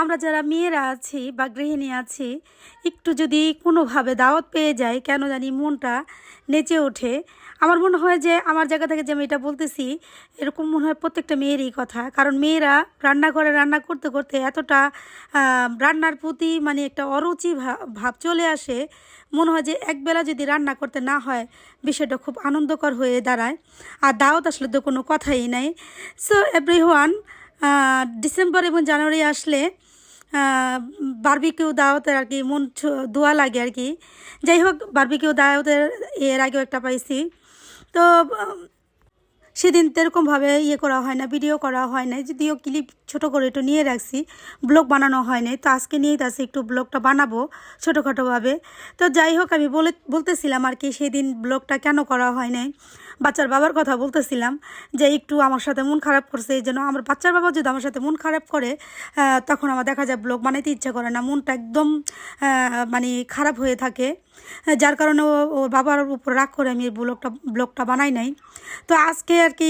আমরা যারা মেয়েরা আছি বা গৃহিণী আছি একটু যদি কোনোভাবে দাওয়াত পেয়ে যাই কেন জানি মনটা নেচে ওঠে। আমার মনে হয় যে আমার জায়গা থেকে যে আমি এটা বলতেছি এরকম মনে হয় প্রত্যেকটা মেয়েরই কথা, কারণ মেয়েরা রান্নাঘরে রান্না করতে করতে এতটা রান্নার প্রতি মানে একটা অরুচি ভাব চলে আসে, মনে হয় যে একবেলা যদি রান্না করতে না হয় বিষয়টা খুব আনন্দকর হয়ে দাঁড়ায়। আর দাওয়াত আসলে তো কোনো কথাই নাই। সো এভরিওয়ান, ডিসেম্বর এবং জানুয়ারি আসলে বারবিকিউ দাওয়াতের আর কি মন দোয়া লাগে আর কি। যাই হোক, বারবিকিউ দাওয়াতের এর আগেও একটা পাইছি। তো সেদিন তো এরকমভাবে করা হয় না, ভিডিও করা হয় না, যদিও ক্লিপ ছোটো করে একটু নিয়ে রাখছি, ব্লগ বানানো হয় নাই। তো আজকে নিয়েই আছে একটু ব্লগটা বানাবো ছোটোখাটোভাবে। তো যাই হোক, আমি বলতেছিলাম আর কি সেদিন ব্লগটা কেন করা হয় নাই। বাচ্চার বাবার কথা বলতেছিলাম যে একটু আমার সাথে মন খারাপ করছে, এই জন্য আমার বাচ্চার বাবা যদি আমার সাথে মন খারাপ করে তখন আমার দেখা যায় ব্লগ বানাইতে ইচ্ছা করে না, মনটা একদম মানে খারাপ হয়ে থাকে, যার কারণে ওর বাবার উপর রাগ করে আমি ব্লগটা বানাই নাই। তো আজকে আর কি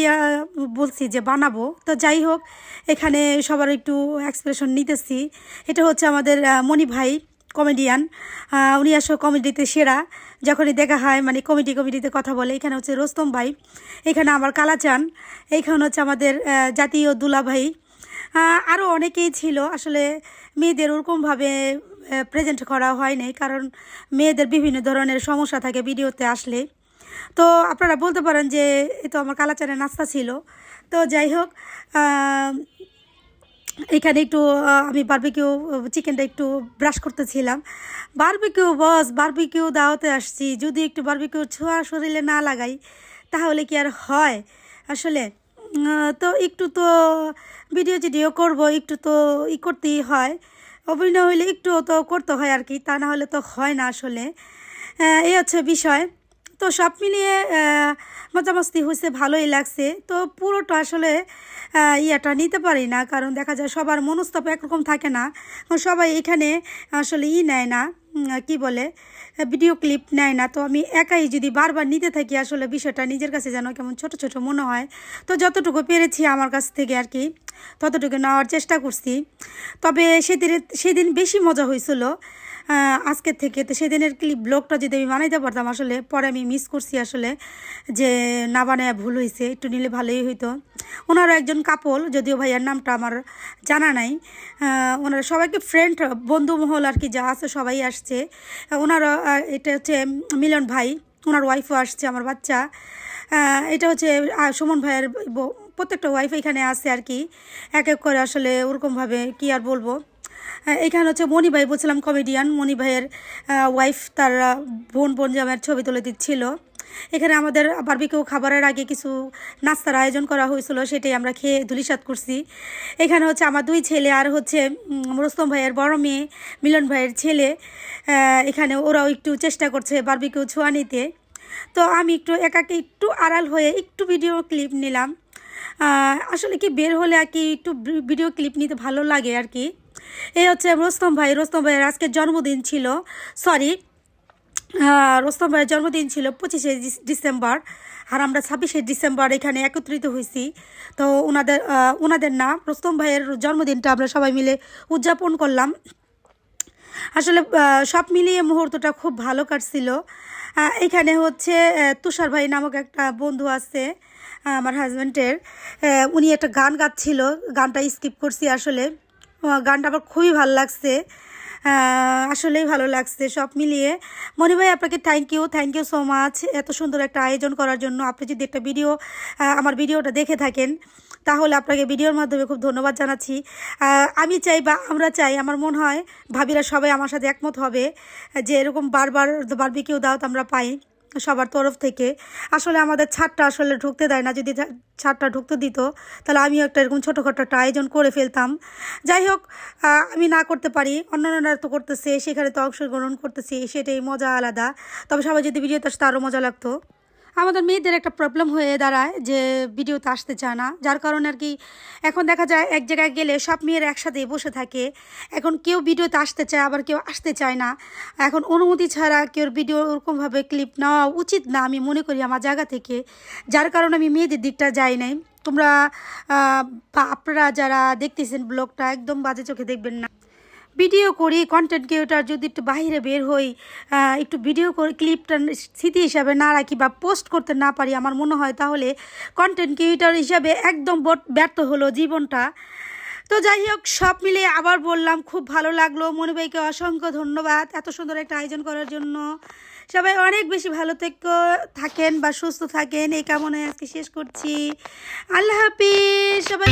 বলছি যে বানাবো। তো যাই হোক, এখানে সবার একটু এক্সপ্রেশন নিতেছি। এটা হচ্ছে আমাদের মনি ভাই, কমেডিয়ান। উনি আসলে কমেডিতে সেরা, যখনই দেখা হয় মানে কমেডিতে কথা বলে। এখানে হচ্ছে রোস্তম ভাই, এখানে আমার কালাচান, এইখানে হচ্ছে আমাদের জাতীয় দুলা ভাই, আরও অনেকেই ছিল। আসলে মেয়েদের ওরকমভাবে প্রেজেন্ট করা হয় নাই, কারণ মেয়েদের বিভিন্ন ধরনের সমস্যা থাকে ভিডিওতে আসলে। তো আপনারা বলতে পারেন যে এ তো আমার কালাচানের নাস্তা ছিল। তো যাই হোক, এখানে একটু আমি বারবিকিউ চিকেনটা একটু ব্রাশ করতেছিলাম। বারবিকিউ দাওয়াতে আসছি, যদি একটু বারবিকিউ ছোঁয়া শরীরে না লাগাই তাহলে কি আর হয় আসলে। তো একটু তো ভিডিও করব, একটু তো করতেই হয়, অভিনয় হইলে একটু তো করতে হয় আর কি, তা না হলে তো হয় না আসলে। এই হচ্ছে বিষয়। তো সব মিলিয়ে মজামস্তি হয়েছে, ভালোই লাগছে। তো পুরোটা আসলে ইয়েটা নিতে পারি না, কারণ দেখা যায় সবার মনস্তাপ একরকম থাকে না। সবাই এখানে আসলে নেয় না, কি বলে, ভিডিও ক্লিপ নেয় না। তো আমি একাই যদি বারবার নিতে থাকি আসলে বিষয়টা নিজের কাছে যেন কেমন ছোট ছোট মনে হয়। তো যতটুকু পেরেছি আমার কাছ থেকে আর কি ততটুকু নেওয়ার চেষ্টা করছি। তবে সেদিন বেশি মজা হয়েছিল আজকের থেকে। তো সেদিনের ব্লগটা যদি আমি বানাইতে পারতাম, আসলে পরে আমি মিস করছি আসলে, যে না বানায় ভুল হয়েছে, একটু নিলে ভালোই হইতো। ওনারও একজন কাপল, যদিও ভাইয়ার নামটা আমার জানা নাই। ওনারা সবাইকে ফ্রেন্ড বন্ধু মহল আর কি যা আছে সবাই আসছে। ওনারা এটা হচ্ছে মিলন ভাই, ওনার ওয়াইফও আসছে, আমার বাচ্চা। এটা হচ্ছে সুমন ভাইয়ের প্রত্যেকটা ওয়াইফ এখানে আছে আর কি, এক এক করে আসলে ওরকমভাবে কি আর বলবো। এখানে হচ্ছে মনি ভাই, বলছিলাম কমেডিয়ান, মনি ভাইয়ের ওয়াইফ তার বোন জামাইয়ের ছবি তুলে দিচ্ছিল। এখানে আমাদের বারবিকিউ খাবারের আগে কিছু নাস্তার আয়োজন করা হয়েছিল, সেটাই আমরা খেয়ে ধুলিসাৎ করছি। এখানে হচ্ছে আমার দুই ছেলে আর হচ্ছে রোস্তম ভাইয়ের বড় মেয়ে, মিলন ভাইয়ের ছেলে। এখানে ওরাও একটু চেষ্টা করছে বারবিকিউ ছোঁয়া নিতে। তো আমি একটু একাকে একটু আড়াল হয়ে একটু ভিডিও ক্লিপ নিলাম। আসলে কি বের হলে আর কি একটু ভিডিও ক্লিপ নিতে ভালো লাগে আর কি। এই হচ্ছে রোস্তম ভাইয়ের আজকে জন্মদিন ছিল, সরি, রোস্তম ভাইয়ের জন্মদিন ছিল 25শে ডিসেম্বর, আর আমরা 26শে ডিসেম্বর এখানে একত্রিত হয়েছি। তো ওনাদের নাম রোস্তম ভাইয়ের জন্মদিনটা আমরা সবাই মিলে উদযাপন করলাম। আসলে সব মিলিয়ে মুহূর্তটা খুব ভালো কাটছিল। এখানে হচ্ছে তুষার ভাই নামক একটা বন্ধু আছে আমার হাজব্যান্ডের, উনি একটা গান গাচ্ছিল, গানটা স্কিপ করছি আসলে। গানটা আমার খুবই ভালো লাগছে, আসলেই ভালো লাগছে সব মিলিয়ে। মনি ভাই, আপনাকে থ্যাংক ইউ সো মাচ এত সুন্দর একটা আয়োজন করার জন্য। আপনি যদি একটা আমার ভিডিওটা দেখে থাকেন তাহলে আপনাকে ভিডিওর মাধ্যমে খুব ধন্যবাদ জানাচ্ছি। আমি চাই বা আমরা চাই, আমার মনে হয় ভাবিরা সবাই আমার সাথে একমত হবে যে এরকম বারবার বারবিকিউ দাওয়াত আমরা পাই সবার তরফ থেকে। আসলে আমাদের ছাদটা আসলে ঢুকতে দেয় না, যদি ছাদটা ঢুকতে দিত তাহলে আমিও একটা এরকম ছোটোখাটো একটা আয়োজন করে ফেলতাম। যাই হোক, আমি না করতে পারি, অন্যান্যরা তো করতেছে, সেখানে তো অংশগ্রহণ করতেছি, সেটাই মজা আলাদা। তবে সবাই যদি ভিডিওতে আসতে আরও মজা লাগতো। আমাদের মেয়েদের একটা প্রবলেম হয়ে দাঁড়ায় যে ভিডিওতে আসতে চায় না, যার কারণে আর কি এখন দেখা যায় এক জায়গায় গেলে সব মেয়েরা একসাথে বসে থাকে। এখন কেউ ভিডিওতে আসতে চায়, আবার কেউ আসতে চায় না। এখন অনুমতি ছাড়া কেউ ভিডিও ওরকমভাবে ক্লিপ নেওয়া উচিত না আমি মনে করি আমার জায়গা থেকে, যার কারণে আমি মেয়েদের দিকটা যাই নাই। তোমরা বা আপনারা যারা দেখতেছেন ব্লগটা একদম বাজে চোখে দেখবেন না। ভিডিও করি কন্টেন্ট ক্রিয়েটর, যদি একটু বাইরে বের হই, একটু ভিডিও করে ক্লিপটা স্মৃতি হিসাবে না রাখি বা পোস্ট করতে না পারি, আমার মনে হয় তাহলে কন্টেন্ট ক্রিয়েটর হিসাবে একদম ব্যর্থ হলো জীবনটা। তো যাই হোক, সব মিলে আবার বললাম, খুব ভালো লাগলো। মনি ভাইকে অসংখ্য ধন্যবাদ এত সুন্দর একটা আয়োজন করার জন্য। সবাই অনেক বেশি ভালো থাকেন বা সুস্থ থাকেন এই কামনায় আজকে শেষ করছি। আল্লাহ হাফিজ সবাই।